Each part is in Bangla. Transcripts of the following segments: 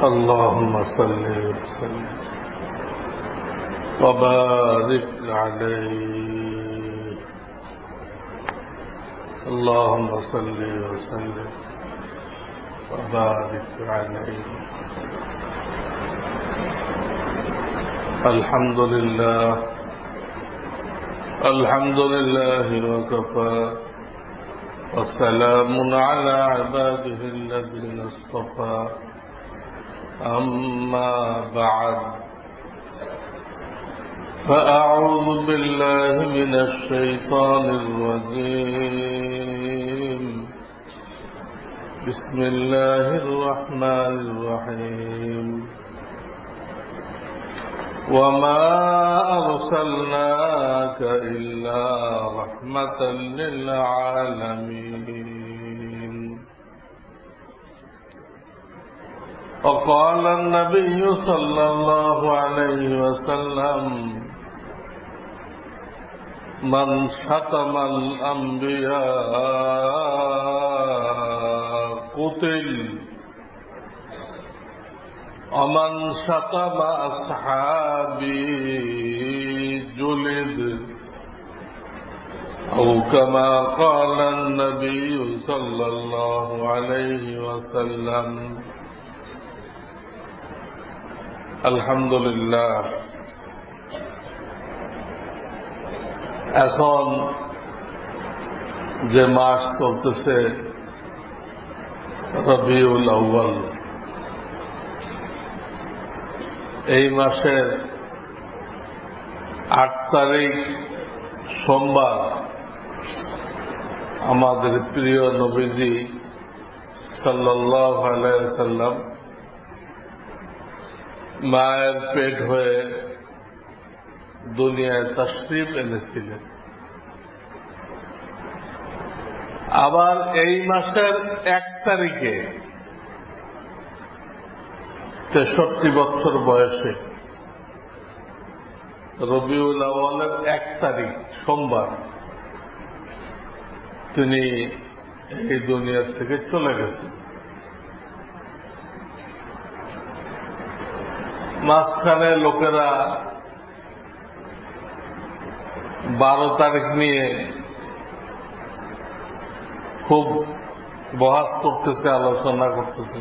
اللهم صل وسلم وبارك عليه. اللهم صل وسلم وبارك عليه. الحمد لله وكفى وسلام على عباده الذين اصطفى. أما بعد، فأعوذ بالله من الشيطان الرجيم. بسم الله الرحمن الرحيم. وما أرسلناك إلا رحمة للعالمين. وقال النبي صلى الله عليه وسلم: من شتم الأنبياء قتل، ومن شتم أصحابي جلد، أو كما قال النبي صلى الله عليه وسلم. আলহামদুলিল্লাহ। এখন যে মাস চলতেছে রবিউল আউয়াল, এই মাসের 8 তারিখ সোমবার আমাদের প্রিয় নবীজি সাল্লাল্লাহু আলাইহি ওয়াসাল্লাম মায়ের পেট হয়ে দুনিয়ায় তাশরীফ এনেছিলেন। আবার এই মাসের 1 তারিখে 63 বছর বয়সে রবিউল আউয়ালের 1 তারিখ সোমবার তিনি এই দুনিয়ার থেকে চলে গেছেন। মাঝখানে লোকেরা 12 তারিখ নিয়ে খুব বহাস করতেছে, আলোচনা করতেছে,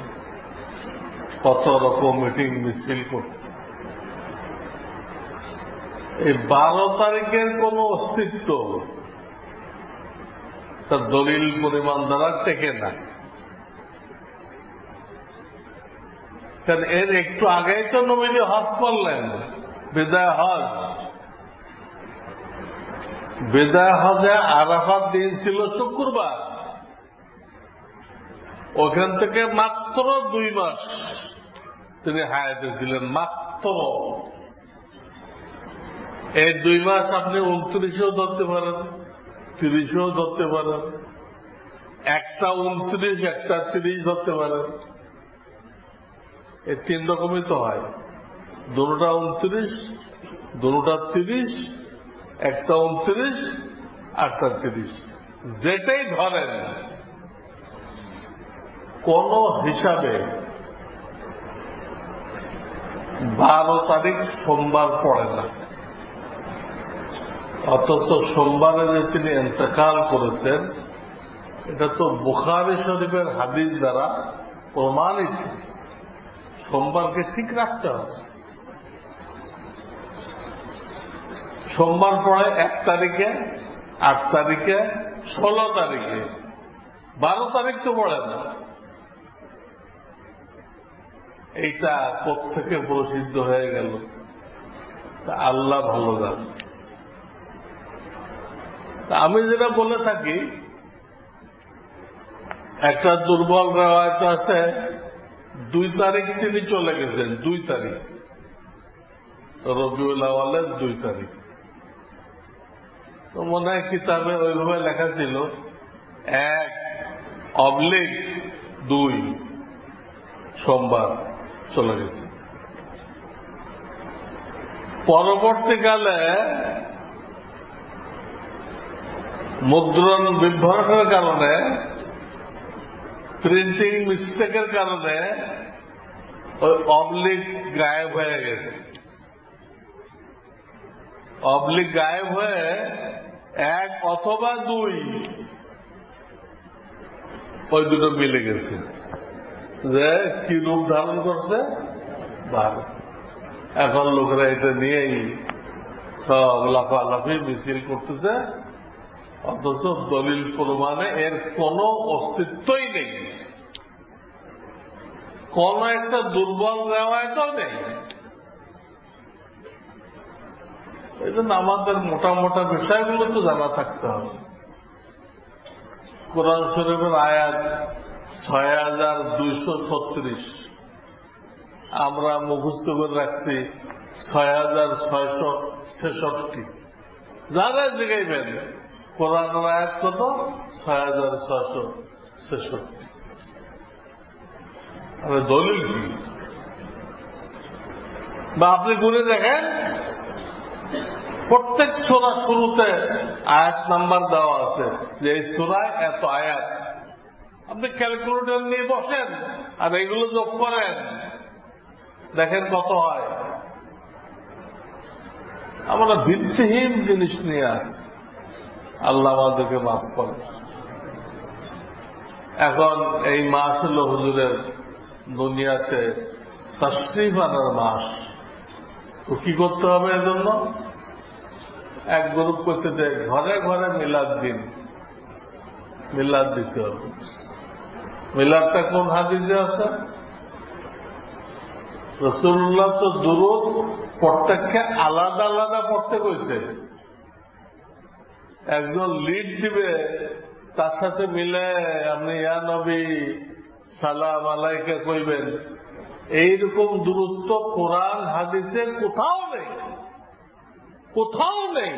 কত রকম মিটিং মিছিল করতেছে। এই 12 তারিখের কোন অস্তিত্ব তার দলিল পরিমাণ দ্বারা টেকে না। কারণ এর একটু আগেই তো নবীজি হজ করলেন, বিদায় হজ। বিদায় হজে আরাফাত দিন ছিল শুক্রবার। ওখান থেকে মাত্র 2 মাস তিনি হায়াতে ছিলেন, মাত্র। এই 2 মাস আপনি 29-এও ধরতে পারেন, 30-এও ধরতে পারেন, একটা 29, একটা 30 ধরতে পারেন। এই 3 রকমই তো হয়। দুটা 29, দুটা 30, একটা 29, আটটা 30। যেটাই ধরেন কোন হিসাবে 12 তারিখ সোমবার পড়ে না। অথচ সোমবারে যে তিনি ইন্তেকাল করেছেন, এটা তো বুখারী শরীফের হাদিস দ্বারা প্রমাণিত। সোমবারকে ঠিক রাখতে হবে। সোমবার পড়ে 1 তারিখে, 8 তারিখে, 16 তারিখে, 12 তারিখ তো পড়ে না। এইটা কোত্থেকে প্রসিদ্ধ হয়ে গেল তা আল্লাহ ভালো জানে। আমি যেটা বলে থাকি, একটা দুর্বল রেওয়ায়েত আছে 2 তারিখ তিনি চলে গেছেন। 2 তারিখ রবিউল আউয়ালের 2 তারিখ। তো মনে হয় কিতাবে ওইভাবে লেখা ছিল 1/2 সোমবার চলে গেছে। পরবর্তীকালে মুদ্রণ বিভ্রাটের কারণে, প্রিন্টিং মিস্টেকের কারণে ওই অবলিক গায়েব হয়ে গেছে। অবলিক গায়েব হয়ে এক অথবা দুই, ওই দুটো মিলে গেছে। যে কি রূপ ধারণ করছে ভালো। এখন লোকেরা এটা নিয়েই সব লাফালাফি মিছিল করতেছে, অথচ দলিল প্রমাণে এর কোনো অস্তিত্বই নেই, কোন একটা দুর্বল রেওয়ায়তও নেই। এই জন্য আমাদের মোটা মোটা বিষয়গুলো তো জানা থাকতে হবে। কোরআন শরীফের আয়াত ৬,২৩৬, আমরা মুখস্থ করে রাখছি ৬,৬৬৬। যারা জিগাইবেন কোরআনের আয়াত কত? ৬,৬৬৬। দলিল কি? বা আপনি গুনে দেখেন, প্রত্যেক সূরা শুরুতে আয়াত নাম্বার দেওয়া আছে যে এই সূরায় এত আয়াত। আপনি ক্যালকুলেটর নিয়ে বসেন আর এগুলো যোগ করেন, দেখেন কত হয়। আমরা ভিত্তিহীন জিনিস নিয়ে আসি, আল্লাহ আমাদেরকে মাফ করে। এখন এই মাস হল হুজুরের দুনিয়াতে তাশরীফ আনার মাস। তো কি করতে হবে এর জন্য? এক গ্রুপ করতে দেয় ঘরে ঘরে মিলাদ দিন, মিলাদ দিতে হবে। মিলাদটা কোন হাদিসে আছে? রাসূলুল্লাহ তো দুরূদ প্রত্যেককে আলাদা আলাদা পড়তে কইছে। একজন লিড দিবে, তার সাথে মিলে আপনি ইয়া নবী সালাম আলাইকা কইবেন। এইরকম দূরত্ব কোরআন হাদিসে কোথাও নেই, কোথাও নেই।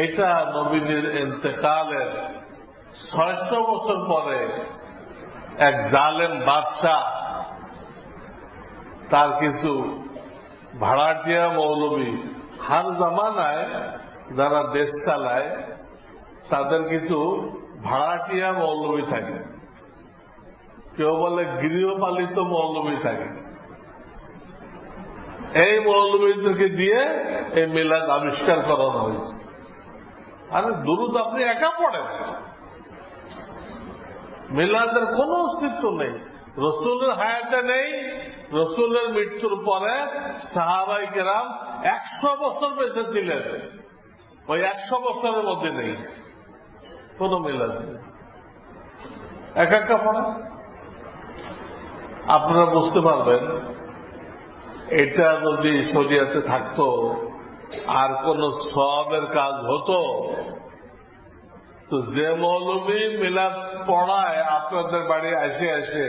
এটা নবীর ইন্তেকালের ৬০০ বছর পরে এক জালেম বাদশাহ তার কিছু ভাড়াটিয়া মৌলবী, হার জামানায় যারা দেশ চালায় তাদের কিছু ভাড়াটিয়া মৌলবী থাকে, কেউ বলে গৃহপালিত মৌলবী থাকে। এই মৌলবীদেরকে দিয়ে এই মিলাদ আবিষ্কার করানো হয়েছে। আরে দুরূদ আপনি একা পড়েন, মিলাদের কোন অস্তিত্ব নেই। রসুলের হায়াতে নেই, রসুলের মৃত্যুর পরে সাহাবাই কেরাম ১০০ বছর বেঁচে ছিলেন, ওই ১০০ বছরের মধ্যে নেই কোন মিলাদ নেই। একা একা পড়েন, আপনারা বুঝতে পারবেন। এটা যদি শরিয়াতে থাকতো আর কোন সওয়াবের কাজ হতো, তো যে মৌলবী মিলাদ পড়ায় আপনাদের বাড়ি আসে আসে,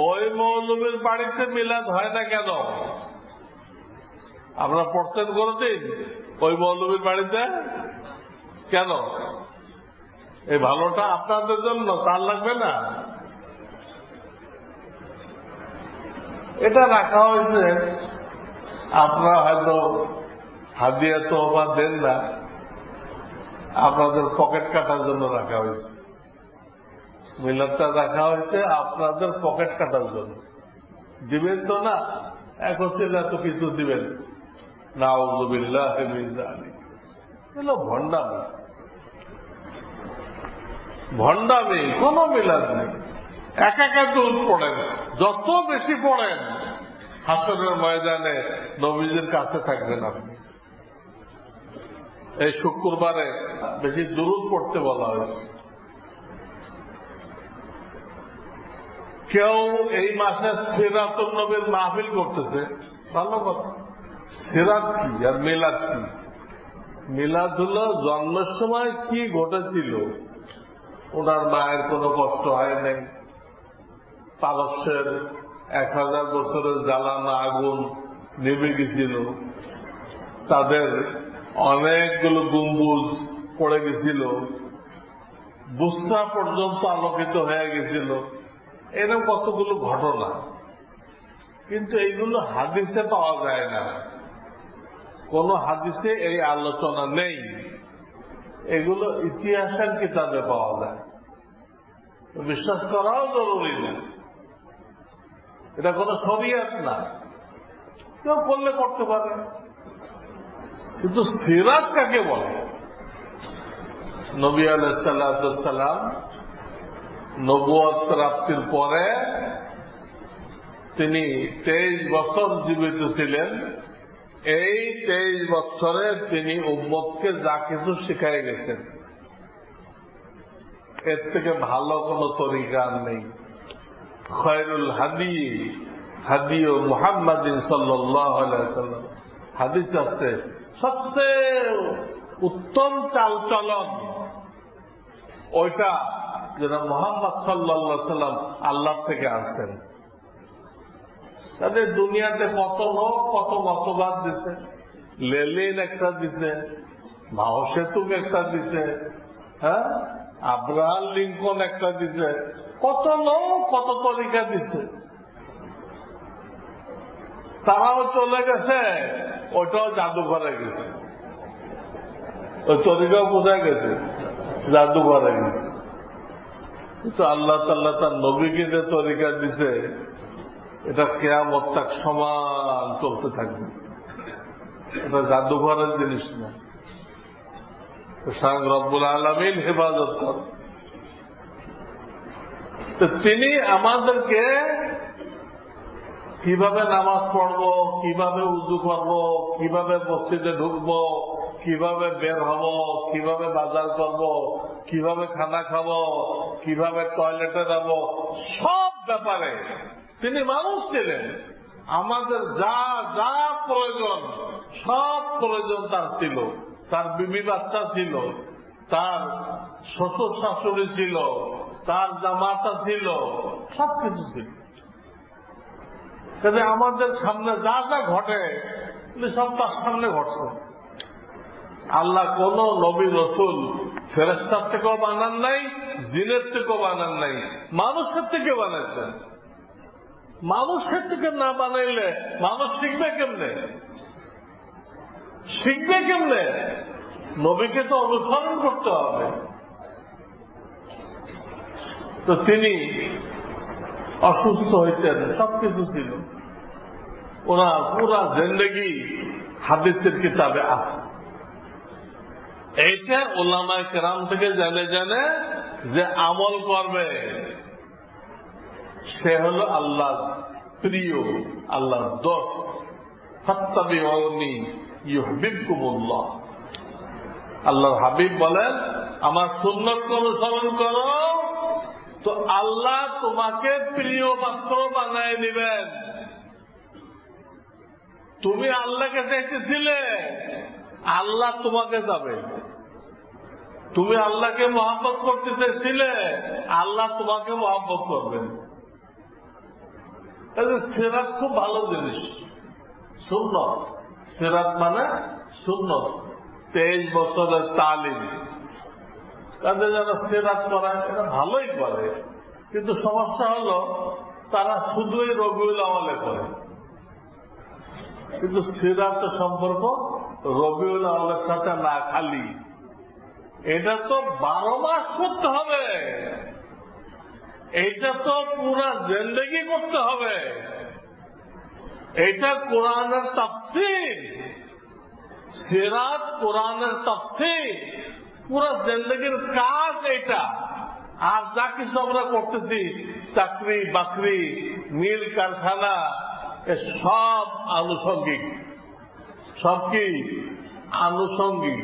ওই মৌলবীর বাড়িতে মিলাদ হয় না কেন? আপনারা পড়ছেন কোনদিন ওই মৌলবীর বাড়িতে? কেন? এই ভালোটা আপনাদের জন্য, তার লাগবে না? এটা রাখা হয়েছে, আপনারা হয়তো হাদিয়া তোহফা দেন না, আপনাদের পকেট কাটার জন্য রাখা হয়েছে। মিলাদটা রাখা হয়েছে আপনাদের পকেট কাটার জন্য। দিবেন তো না, একত্রিত এত কিছু দিবেন, নাউযুবিল্লাহি মিন যালিক। এগুলো ভণ্ডামি, ভণ্ডামি। কোন মিলাদ নেই। একা একা দুরূদ পড়েন, যত বেশি পড়েন হাসরের ময়দানে নবীজির কাছে থাকবেন আপনি। এই শুক্রবারে বেশি দুরূদ পড়তে বলা হয়েছে। কেউ এই মাসে সিরাতুন নবীর মাহফিল করতেছে, ভালো কথা। সিরাত কি আর মিলাদ কি? মিলাদ হল জন্মের সময় কি ঘটেছিল, ওনার মায়ের কোনো কষ্ট হয় নাই, পারস্যের ১০০০ বছরের জ্বালানো আগুন নেমে গেছিল, তাদের অনেকগুলো গম্বুজ পড়ে গেছিল, বুসরা পর্যন্ত আলোকিত হয়ে গেছিল, এরকম কতগুলো ঘটনা। কিন্তু এইগুলো হাদিসে পাওয়া যায় না, কোন হাদিসে এই আলোচনা নেই। এগুলো ইতিহাসের কিতাবে পাওয়া যায়, বিশ্বাস করাও জরুরি না। এটা কোনো শরিয়ত না, কেউ করলে করতে পারে। কিন্তু সিরাত কাকে বলে? নবী আলাইহিস সালাম নবুয়ত প্রাপ্তির পরে তিনি 23 বছর জীবিত ছিলেন। এই 23 বছরে তিনি উম্মতকে যা কিছু শিখাই গেছেন, এর থেকে ভালো কোন তরিকা নেই। খয়রুল হাদি হাদিউ মুহাম্মাদিন সাল্লাল্লাহু আলাইহি ওয়াসাল্লাম, হাদিস আছে সবচেয়ে উত্তম চালচলন ওইটা যেটা মুহাম্মদ সাল্লাল্লাহু আলাইহি ওয়াসাল্লাম আল্লাহ থেকে আসেন। তাদের দুনিয়াতে কত লোক কত মতবাদ দিছে, লেলিন একটা দিছে, মাও সেতুক একটা দিছে, হ্যাঁ, আব্রাহাম লিঙ্কন একটা দিছে, কত লোক কত তরিকা দিছে। তারাও চলে গেছে, ওইটাও জাদুঘরে গেছে, ওই তরিকাও কোথায় গেছে? জাদুঘরে গেছে। কিন্তু আল্লাহ তাআলা তার নবীকে যে তরিকা দিছে, এটা কিয়ামত তাক সমান চলতে থাকবে। এটা জাদুঘরের জিনিস না। স্বয়ং রব্বুল আলামিন হেফাজত করে। তো তিনি আমাদেরকে কিভাবে নামাজ পড়বো, কিভাবে উযু করবো, কিভাবে মসজিদে ঢুকবো, কিভাবে বের হব, কিভাবে বাজার করব, কিভাবে খানা খাবো, কিভাবে টয়লেটে যাব, সব ব্যাপারে তিনি মানুষ ছিলেন। আমাদের যা যা প্রয়োজন সব প্রয়োজন তার ছিল। তার বিবি বাচ্চা ছিল, তার শ্বশুর শাশুড়ি ছিল, তার জামাতা ছিল, সবকিছু ছিল। তবে আমাদের সামনে যা যা ঘটে সব তার সামনে ঘটছে। আল্লাহ কোন নবী রসুল ফেরেশতার থেকেও বানান নাই, জিনের থেকেও বানান নাই, মানুষের থেকে বানাইছেন। মানুষের থেকে না বানাইলে মানুষ শিখবে কেমনে? শিখবে কেমনে? নবীকে তো অনুসরণ করতে হবে। তো তিনি অসুস্থ হয়েছেন, সবকিছু ছিল, ওরা পুরা জিন্দেগি হাদিসের কিতাবে আছে। এইটা উলামায়ে কেরাম থেকে জেনে জেনে যে আমল করবে সে হল আল্লাহর প্রিয়, আল্লাহর দোস্ত। ফাত্তাবিউনি ইউহিব্বুকুমুল্লাহ। আল্লাহর হাবিব বলেন, আমার সুন্নাত অনুসরণ করো তো আল্লাহ তোমাকে প্রিয় পাত্র বানায় দিবেন। তুমি আল্লাহকে দেখেছিলে, আল্লাহ তোমাকে যাবে। তুমি আল্লাহকে মহব্বত করতে চেয়েছিলে, আল্লাহ তোমাকে মহব্বত করবেন। সিরাত খুব ভালো জিনিস, সুন্নত। সিরাত মানে সুন্নত। 23 বছরের তালিম, তাদের যারা সিরাত করায় এটা ভালোই করে, কিন্তু সমস্যা হলো তারা শুধুই রবিউল আউয়ালে করে। কিন্তু সিরাতের সম্পর্ক রবিউল আউয়ালের সাথে না, খালি এটা তো 12 মাস করতে হবে, এইটা তো পুরা জিন্দেগি করতে হবে। এটা কোরআনের তাফসীর, সিরাত কোরআনের তাফসীর, পুরা জিন্দেগির কাজ এটা। আর যা কিছু আমরা করতেছি, চাকরি বাকরি মিল কারখানা, সব আনুষঙ্গিক। সব কি আনুষঙ্গিক,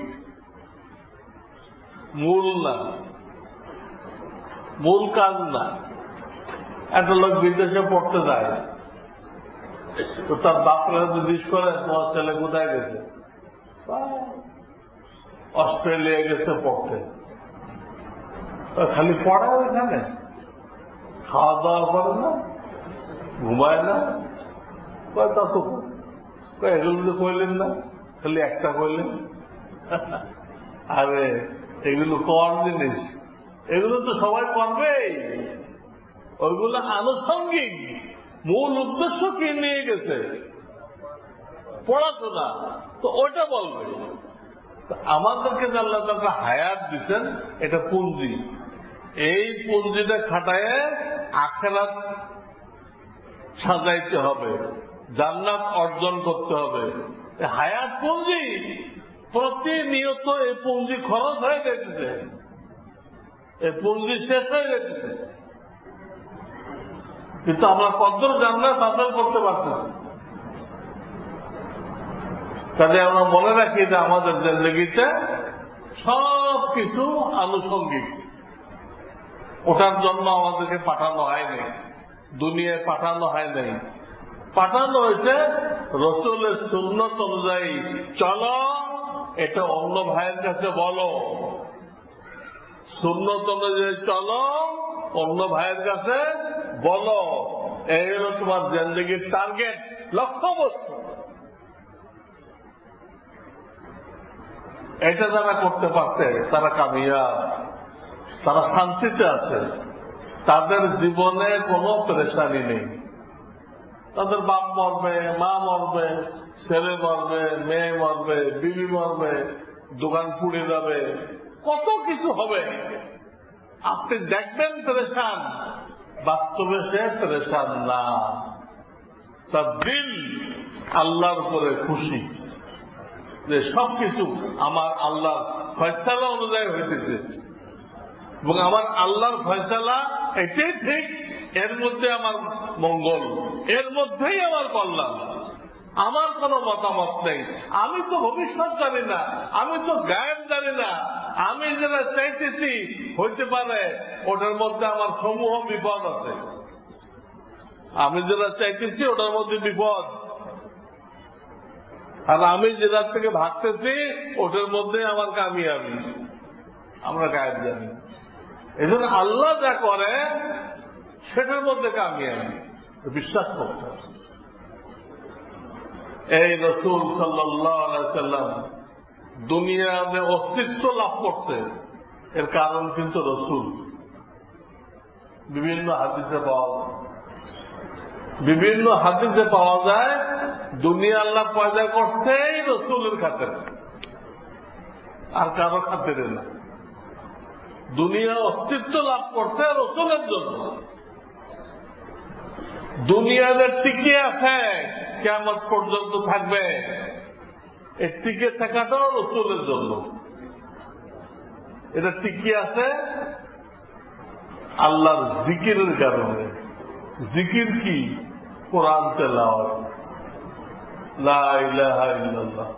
মূল না, মূল কাজ না। একটা লোক বিদেশে পড়তে যায়, তো তার বাপরা জিজ্ঞেস করে তোমার ছেলে কোথায় গেছে? অস্ট্রেলিয়া গেছে পড়তে। খালি পড়ায় ওইখানে, খাওয়া দাওয়া করে না, ঘুমায় না। তা তো এগুলো তো কইলেন না, খালি একটা কইলেন। আরে এগুলো কর জিনিস, এগুলো তো সবাই করবেই, ওইগুলো আনুষঙ্গিক। মূল উদ্দেশ্য কি নিয়ে গেছে? পড়াশোনা, তো ওইটা বলবে। আমাদেরকে যে আল্লাহ তাআলা হায়াত দিচ্ছেন, এটা পুঁজি। এই পুঁজিটা খাটায় আখিরাত সাজাইতে হবে, জান্নাত অর্জন করতে হবে। হায়াত পুঁজি, প্রতিনিয়ত এই পুঁজি খরচ হয়ে যেতেছে, এই পুঁজি শেষ হয়ে যেতেছে, কিন্তু আমরা কত জান্নাত হাসিল করতে পারতেছি। তাহলে আমরা মনে রাখি যে আমাদের জিন্দেগিতে সব কিছু আনুষঙ্গিক। ওটার জন্য আমাদেরকে পাঠানো হয়নি, দুনিয়ায় পাঠানো হয় নাই, পাঠানো হয়েছে রসুলের সুন্নত অনুযায়ী চলো, এটা অন্য ভাইয়ের কাছে বলো, সুন্নত অনুযায়ী চলো, অন্য ভাইয়ের কাছে বলো। এই হল তোমার জিন্দেগির টার্গেট, লক্ষ্যবস্তু। এটা যারা করতে পারছে তারা কামিয়াব, তারা শান্তিতে আছে, তাদের জীবনে কোনো পেরেশানি নেই। তাদের বাপ মরবে, মা মরবে, ছেলে মরবে, মেয়ে মরবে, বিবি মরবে, দোকান পুড়ে যাবে, কত কিছু হবে, আপনি দেখবেন পেরেশান, বাস্তবে সে পেরেশান না। তার দিল আল্লাহর উপরে খুশি যে সবকিছু আমার আল্লাহর ফয়সালা অনুযায়ী হইতেছে, এবং আমার আল্লাহর ফয়সালা এটাই ঠিক, এর মধ্যে আমার মঙ্গল, এর মধ্যেই আমার কল্যাণ, আমার কোনো মতামত নেই। আমি তো ভবিষ্যৎ জানি না, আমি তো গায়েব জানি না, আমি যেটা চাইতেছি হইতে পারে ওটার মধ্যে আমার সমূহ বিপদ আছে, আমি যেটা চাইতেছি ওটার মধ্যে বিপদ, আর আমি যেটার থেকে ভাবতেছি ওটার মধ্যে আমার কামিয়াবি, আমরা গায়েব জানি। এই জন্য আল্লাহ যা করে সেটার মধ্যে কামিয়াবি বিশ্বাস করতে হবে। এই রাসূল সাল্লাল্লাহু আলাইহি সাল্লাম দুনিয়াতে অস্তিত্ব লাভ করছে, এর কারণ কিন্তু রাসূল। বিভিন্ন হাদিসে পাওয়া যায় দুনিয়া আল্লাহ পয়দা করছে এই রাসূলের খাতিরে, আর কারো খাতিরে না। দুনিয়া অস্তিত্ব লাভ করছে রাসূলের জন্য। দুনিয়াতে টিকে আছে, কিয়ামত পর্যন্ত থাকবে, এই টিকে থাকাটাও রাসূলের জন্য। এটা টিকে আছে আল্লাহর জিকিরের কারণে। জিকির কি? কোরআন তেলাওয়াত, লা ইলাহা ইল্লাল্লাহ,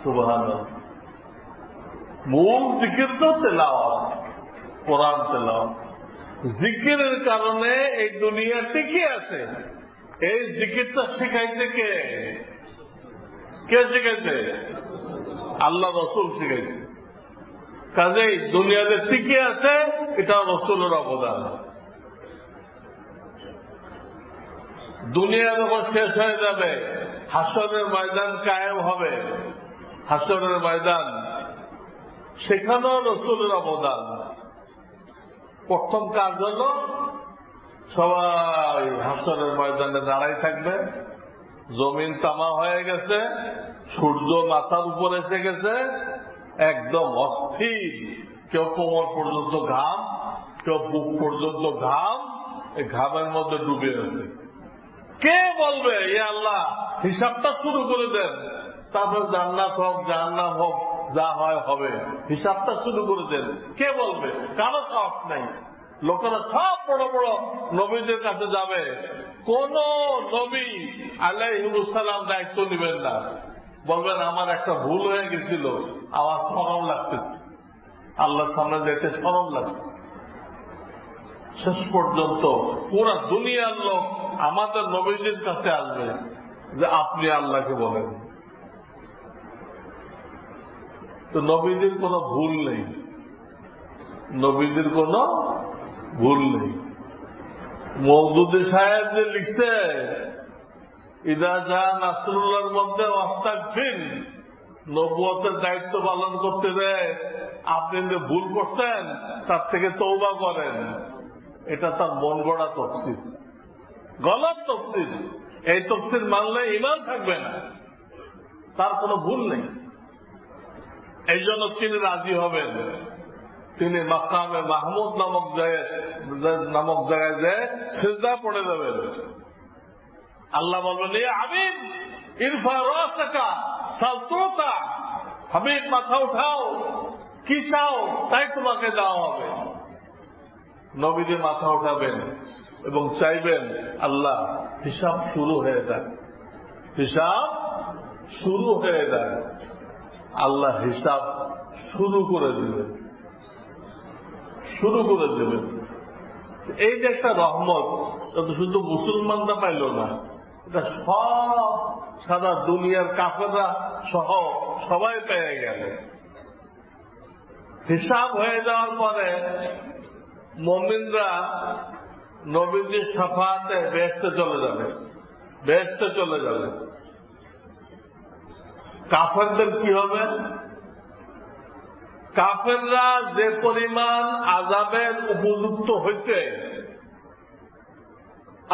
সুবহানাল্লাহ। মূল জিকির তো তেলাওয়াত, কোরআন তেলাওয়াত। জিকিরের কারণে এই দুনিয়া টিকে আছে। এই জিকিরটা শিখাইছে কে? কে শিখাইছে? আল্লাহ রাসূল শিখাইছে। কাজেই দুনিয়াতে টিকে আছে, এটা রাসূলের অবদান। দুনিয়া যখন শেষ হয়ে যাবে, হাসরের ময়দান কায়েম হবে, হাসরের ময়দান, সেখানেও রাসূলের অবদান। প্রথম কাজ হল সবাই হাসরের ময়দানে দাঁড়াই থাকবে, জমিন তামা হয়ে গেছে, সূর্য মাথার উপরে এসে গেছে, একদম অস্থির, কেউ কোমর পর্যন্ত ঘাম, কেউ বুক পর্যন্ত ঘাম, এই ঘামের মধ্যে ডুবে আছে। কে বলবে ইয়া আল্লাহ হিসাবটা শুরু করে দেন, তারপর জান্নাত হোক জাহান্নাম হোক যা হয় হবে, হিসাবটা শুরু করে দেন? কে বলবে? কারো সাহস নাই। লোকেরা সব বড় বড় নবীদের কাছে যাবে, কোন নবী আলাইহিস সালাম দায়িত্ব নেবেন না, বলবেন আমার একটা ভুল হয়ে গেছিল, আমার শরম লাগতেছে, আল্লাহর সামনে যেতে শরম লাগতেছে। শেষ পর্যন্ত পুরা দুনিয়ার লোক আমাদের নবীজির কাছে আসবে যে আপনি আল্লাহকে বলেন। তো নবীজির কোনো ভুল নেই, নবীজির কোনো ভুল নেই। মওদুদী সাহেব যে লিখছে ইদা যা নাসরুল্লাহর মধ্যে ওয়াস্তাগফির, নবুয়তের দায়িত্ব পালন করতে দেয়, আপনি যে ভুল করছেন তার থেকে তওবা করেন, এটা তার মন গড়া তাফসীর, গলত তাফসীর। এই তাফসীর মানলে ঈমান থাকবে না, তার কোনো ভুল নেই। এই জন্য তিনি রাজি হবেন, তিনি মাকামে মাহমুদ নামক জায়গায় যে সিজদা পড়ে যাবেন, আল্লাহ বলবেন হাবিব ইরফা রাসাকা সালতুতা, হাবিব মাথা উঠাও, কি চাও তাই তোমাকে দেওয়া হবে। নবীজি মাথা উঠাবেন এবং চাইবেন আল্লাহ হিসাব শুরু হয়ে যাক, হিসাব শুরু হয়ে যায়। আল্লাহ হিসাব শুরু করে দিবেন, শুরু করে দেবেন। এই যে একটা রহমত, এটা শুধু মুসলমানরা পাইল না, এটা সব সারা দুনিয়ার কাফেররা সহ সবাই পেয়ে গেল। হিসাব হয়ে যাওয়ার পরে মুমিনরা নবীজির শাফাআতে বেহেশতে চলে যাবে, বেহেশতে চলে যাবে। কাফেরদের কি হবে? কাফেররা যে পরিমাণ আযাবের উপযুক্ত হইতে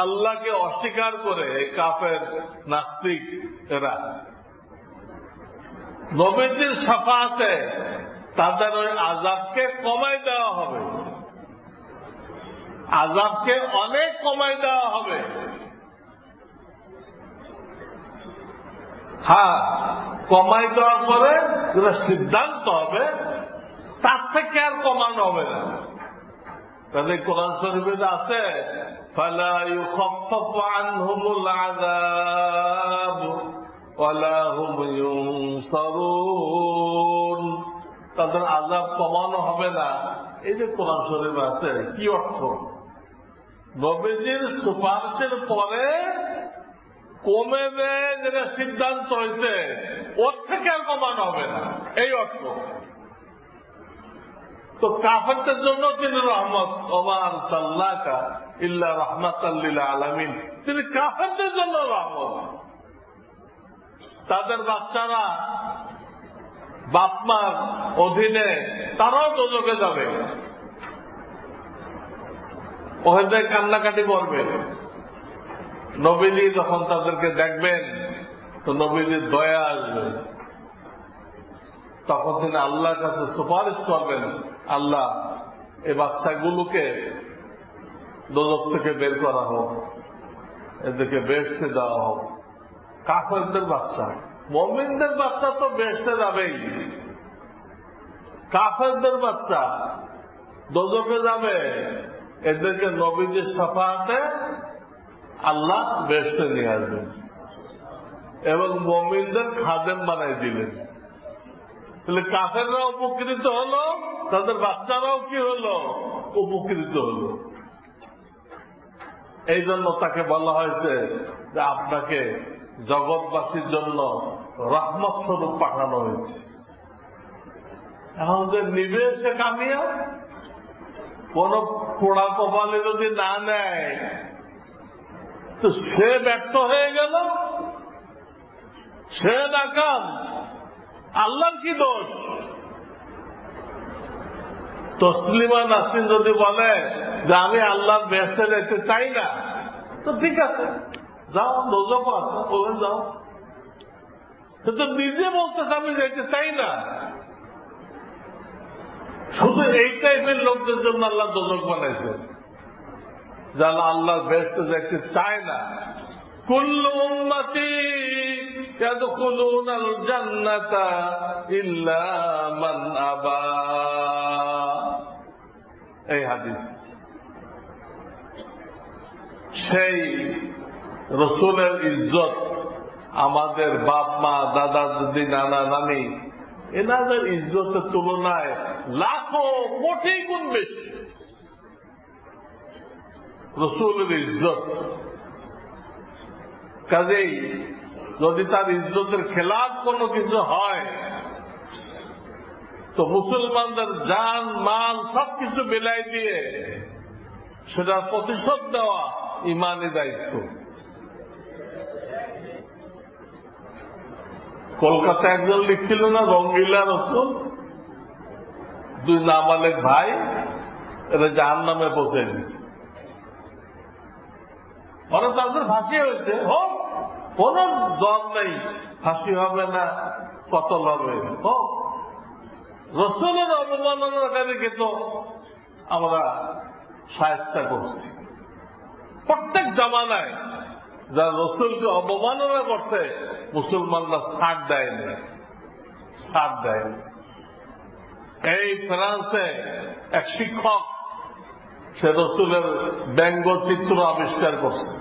আল্লাহকে অস্বীকার করে, এই কাফের নাস্তিক এরা নবীজির শাফাআতে তাদের ওই আযাবকে কমাই দেওয়া হবে, আযাবকে অনেক কমাই দেওয়া হবে। হ্যাঁ, কমাই দেওয়ার পরে যেটা সিদ্ধান্ত হবে তার থেকে আর কমানো হবে না। তাহলে কোরআন শরীফে আছে ফালা ইউখাফফাফু আনহুমুল আযাব ওয়ালা হুম ইউনসারুন, তাদের আযাব কমানো হবে না। এই যে কোরআন শরীফে আছে, কি অর্থ? নবীজির সুপারিশের পরে কমে দেয় যেটা সিদ্ধান্ত হয়েছে, ওর থেকে আর কমানো হবে না, এই অর্থ। তো কাফেরদের জন্য তিনি রহমত, ওমা আরসালনাকা ইল্লা রাহমাতাল লিল আলামিন, তিনি কাফেরদের জন্য রহমত। তাদের বাচ্চারা বাপমার অধীনে তারাও দোজখে যাবে, ওখানে কান্নাকাটি করবে। নবীজি যখন তাদেরকে দেখবেন তো নবীজির দয়া আসবে, তখন তিনি আল্লাহর কাছে সুপারিশ করবেন, আল্লাহ এই বাচ্চাগুলোকে দোজখ থেকে বের করা হোক, এদেরকে বেহেশতে দেওয়া হোক। কাফেরদের বাচ্চা, মুমিনদের বাচ্চা তো বেহেশতে যাবেই, কাফেরদের বাচ্চা দোজখে যাবে, এদেরকে নবীজির শাফাআতে আল্লাহ বেহেশতে নিয়ে আসবেন এবং মুমিনদের খাদেম বানাই দিলেন। তাহলে কাফেররা উপকৃত হলো, তাদের বাচ্চারাও কি হলো? উপকৃত হলো। এই জন্য তাকে বলা হয়েছে যে আপনাকে জগৎবাসীর জন্য রহমত স্বরূপ পাঠানো হয়েছে। এখন যে নিবে সে কামিয়া, কোন পোড়া কপালে যদি না নেয় তো সে ব্যর্থ হয়ে গেল, সে নাকাম। আল্লাহর কি দোষ? তসলিমা নাসরিন যদি বলে যে আমি আল্লাহর বেহেশতে যেতে চাই না, তো ঠিক আছে, যাও, দোজখ আছে, ওখানে যাও। কিন্তু নিজে বলতেছে আমি যেতে চাই না। শুধু এই টাইপের লোকদের জন্য আল্লাহ দোজখ বানাইছে, যারা আল্লাহর বেহেশতে যেতে চায় না। কুল্লু উম্মতি ইয়াদখুলুনাল জান্নাতা ইল্লা মান আবা, এই হাদিস। সেই রসুলের ইজ্জত আমাদের বাপ মা, দাদা দাদি, নানা নানি, এনাদের ইজ্জতের তুলনায় লাখো কোটি গুণ বেশি। রসুলের ইজ্জত, কাজেই যদি তার ইজ্জতের খেলাফ কোনো কিছু হয় তো মুসলমানদের জান মাল সবকিছু বিলাই দিয়ে সেটার প্রতিশোধ দেওয়া ইমানি দায়িত্ব। কলকাতায় একজন লিখছিল না, রঙ্গিলা রসুল, দুই নাবালেগ ভাই এরা জাহান্নামে পৌঁছে দিচ্ছে। ওরা তাদের ফাঁসি হয়েছে, হোক, কোন দল নেই, ফাঁসি হবে না, কতল হবে, হোক। রসুলের অবমাননাকারীকে তো আমরা শায়েস্তা করছি। প্রত্যেক জামানায় যারা রসুলকে অবমাননা করছে মুসলমানরা ছাড় দেয়নি, ছাড় দেয়নি। এই ফ্রান্সে এক শিক্ষক সে রসুলের ব্যঙ্গচিত্র আবিষ্কার করছে।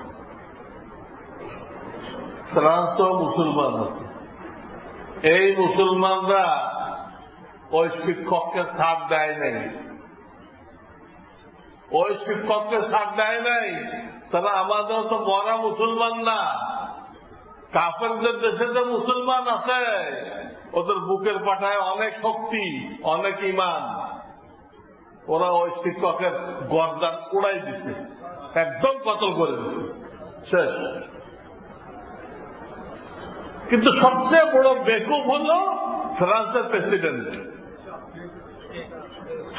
ফ্রান্সও মুসলমান আছে, এই মুসলমানরা ওই শিক্ষককে ছাড় দেয় নাই, ওই শিক্ষককে ছাড় দেয় নাই। তারা আমাদের তো মরা মুসলমান না, কাফেরদের দেশে যে মুসলমান আছে ওদের বুকের পাটায় অনেক শক্তি, অনেক ইমান। ওরা ওই শিক্ষকের গর্দান উড়াই দিছে, একদম কতল করে দিছে, শেষ। কিন্তু সবচেয়ে বড় বেকুব হল ফ্রান্সের প্রেসিডেন্ট,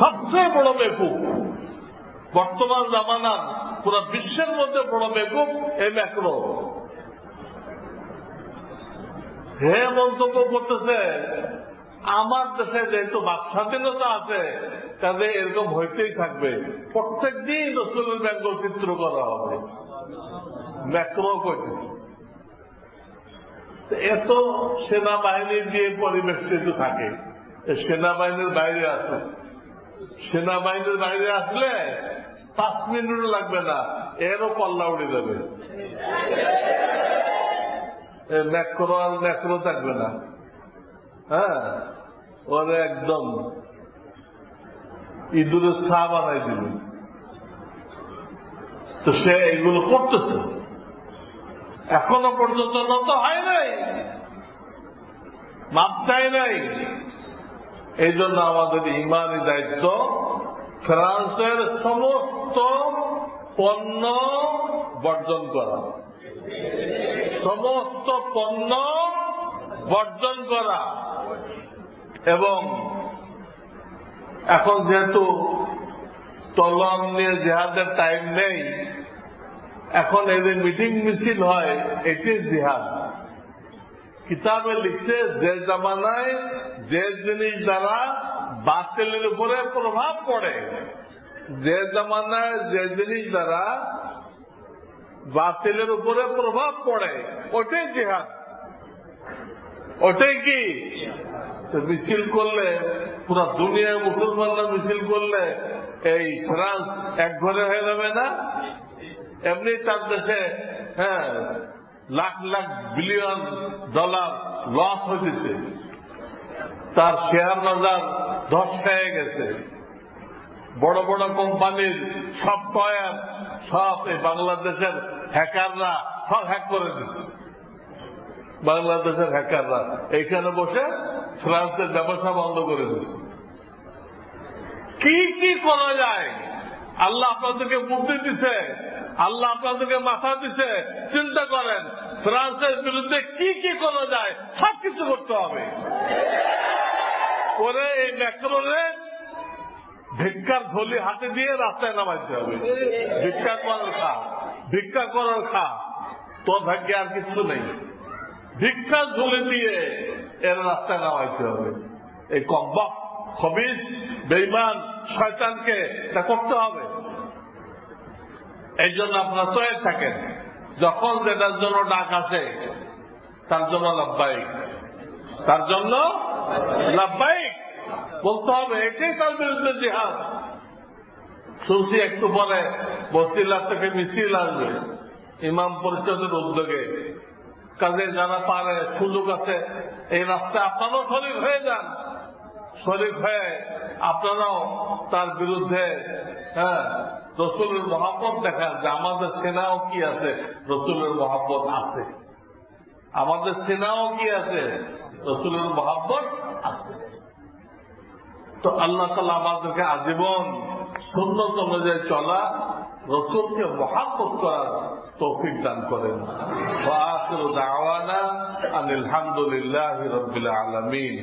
সবচেয়ে বড় বেকুব বর্তমান জামানার পুরো বিশ্বের মধ্যে বড় বেকুব এই ম্যাক্রো। হে মন্তব্য করতেছে আমার দেশে যেহেতু বাক স্বাধীনতা আছে কাজে এরকম হইতেই থাকবে, প্রত্যেক দিন রসুলের ব্যঙ্গচিত্র করা হবে। ম্যাক্রো করতেছে এত সেনাবাহিনী দিয়ে পরিবেষ্টিত থাকে, সেনাবাহিনীর বাইরে আসে, সেনাবাহিনীর বাইরে আসলে 5 মিনিট লাগবে না, এরও পাল্লা উড়ে যাবে। ম্যাক্রো আর ম্যাক্রো থাকবে না, হ্যাঁ, ওরা একদম ইঁদুরের ছা বানাই দিবে। তো সে এগুলো করতেছে, এখনো পর্যন্ত নত হয় নাই, মাপ চায় নাই। এই জন্য আমাদের ইমানি দায়িত্ব ফ্রান্সের সমস্ত পণ্য বর্জন করা, সমস্ত পণ্য বর্জন করা। এবং এখন যেহেতু তলোয়ার নিয়ে জিহাদের টাইম নেই, এখন এই যে মিটিং মিছিল হয় এটি জিহাদ। কিতাবে লিখছে যে জামানায় যে জিনিস দ্বারা বাতিলের উপরে প্রভাব পড়ে, যে জামানায় যে জিনিস দ্বারা বাতিলের উপরে প্রভাব পড়ে ওটাই জিহাদ, ওটাই কি মিছিল করলে পুরো দুনিয়ায় মুসলমানরা মিছিল করলে এই ফ্রান্স এক ঘরে হয়ে যাবে না? এমনি তার দেশে lakh lakh billion dollar loss হয়েছে, তার শেয়ার বাজার ধস খেয়ে গেছে, বড় বড় কোম্পানির সব কয়ার সব এই বাংলাদেশের হ্যাকাররা সব হ্যাক করে দিচ্ছে। বাংলাদেশের হ্যাকাররা এইখানে বসে ফ্রান্সের ব্যবসা বন্ধ করে দিচ্ছে। কি কি করা যায়? আল্লাহ আপনাদেরকে বুদ্ধি দিছে, আল্লাহ আপনাদেরকে মাথা দিছে, চিন্তা করেন ফ্রান্সের বিরুদ্ধে কি কি করা যায়, সব কিছু করতে হবে। করে এই ম্যাক্রোরে ভিক্ষার থলি হাতে দিয়ে রাস্তায় নামাইতে হবে। ভিক্ষা করার খা, ভিক্ষা করার খা, তোর ভাগ্যে আর কিছু নেই। ভিক্ষা ঝুলে দিয়ে এর রাস্তায় নামাইতে হবে। এই কব্বাক খবিস বেঈমান শয়তানকে তা করতে হবে। এই জন্য আপনারা তৈরি থাকেন, যখন যেটার জন্য ডাক আসে তার জন্য লাব্বাইক, তার জন্য লাব্বাইক বলতে হবে। এটাই তার বিরুদ্ধে জিহাদ। শুনছি একটু পরে বসিলা থেকে মিছিল আসবে ইমাম পরিষদের উদ্যোগে। কাজে যারা পারে সুযোগ আছে এই রাস্তায় আপনারাও শরীক হয়ে যান, শরীক হয়ে আপনারাও তার বিরুদ্ধে রসুলের মহব্বত দেখান যে আমাদের সেনাও কি আছে, রসুলের মহব্বত আছে, আমাদের সেনাও কি আছে, রসুলের মহব্বত আছে। তো আল্লাহ তাআলা আমাদেরকে আজীবন সুন্নত অনুযায়ী চলা, রসুলকে মহব্বত করার তৌফিক দান করেন। ওয়া আখিরু দাওয়ানা আনিল হামদুলিল্লাহি রাব্বিল আলামিন।